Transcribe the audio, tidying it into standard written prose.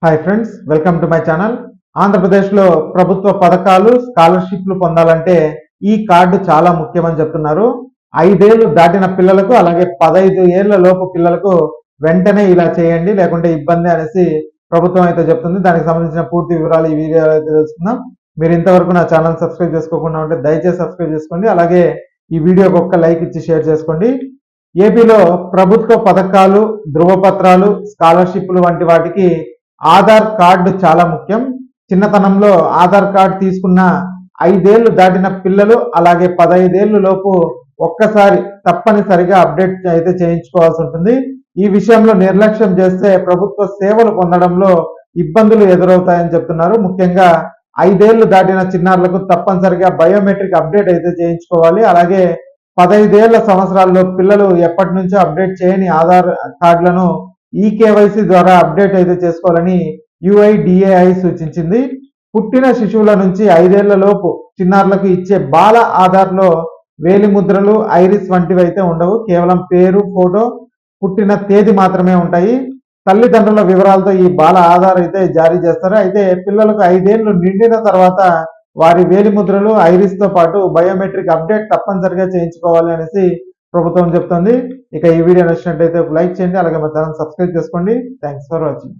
Hi friends, welcome to my channel. ఆంధ్రప్రదేశ్లో ప్రభుత్వ పథకాలు స్కాలర్షిప్లు పొందాలంటే ఈ కార్డు చాలా ముఖ్యమని చెప్తున్నారు. 5 ఏళ్ళు దాటిన పిల్లలకు, అలాగే 15 ఏళ్ల లోపు పిల్లలకు వెంటనే ఇలా చేయండి, లేకుంటే ఇబ్బంది అనేసి ప్రభుత్వం అయితే చెప్తుంది. దానికి సంబంధించిన పూర్తి వివరాలు ఈ వీడియోలో అయితే తెలుసుకుందాం. మీరు ఇంతవరకు నా ఛానల్ సబ్స్క్రైబ్ చేసుకోకుండా ఉంటే దయచేసి సబ్స్క్రైబ్ చేసుకోండి. అలాగే ఈ వీడియోకి ఒక్క లైక్ ఇచ్చి షేర్ చేసుకోండి. ఏపీలో ప్రభుత్వ పథకాలు, ధృవపత్రాలు, స్కాలర్షిప్లు వంటి వాటికి ఆధార్ కార్డు చాలా ముఖ్యం. చిన్నతనంలో ఆధార్ కార్డు తీసుకున్న 5 ఏళ్ళు దాటిన పిల్లలు, అలాగే 15 ఏళ్ళు లోపు ఒక్కసారి తప్పనిసరిగా అప్డేట్ అయితే చేయించుకోవాల్సి ఉంటుంది. ఈ విషయంలో నిర్లక్ష్యం చేస్తే ప్రభుత్వ సేవలు పొందడంలో ఇబ్బందులు ఎదురవుతాయని చెప్తున్నారు. ముఖ్యంగా 5 ఏళ్ళు దాటిన చిన్నారులకు తప్పనిసరిగా బయోమెట్రిక్ అప్డేట్ అయితే చేయించుకోవాలి. అలాగే 15 ఏళ్ల సంవత్సరాల్లో పిల్లలు ఎప్పటి నుంచో అప్డేట్ చేయని ఆధార్ కార్డులను ఈకేవైసీ ద్వారా అప్డేట్ అయితే చేసుకోవాలని యుఐడిఏఐ సూచించింది. పుట్టిన శిశువుల నుంచి 5 ఏళ్ల లోపు చిన్నారులకు ఇచ్చే బాల ఆధార్లో వేలి ముద్రలు, ఐరిస్ వంటివి అయితే ఉండవు. కేవలం పేరు, ఫోటో, పుట్టిన తేదీ మాత్రమే ఉంటాయి. తల్లిదండ్రుల వివరాలతో ఈ బాల ఆధార్ అయితే జారీ చేస్తారు. అయితే పిల్లలకు 5 ఏళ్లు నిండిన తర్వాత వారి వేలి ముద్రలు, ఐరిస్ తో పాటు బయోమెట్రిక్ అప్డేట్ తప్పనిసరిగా చేయించుకోవాలి అనేసి ప్రభుత్వం చెప్తుంది. ఇక ఈ వీడియో నచ్చినట్లయితే లైక్ చేయండి, అలాగే మా ఛానల్ సబ్స్క్రైబ్ చేసుకోండి. Thanks for watching.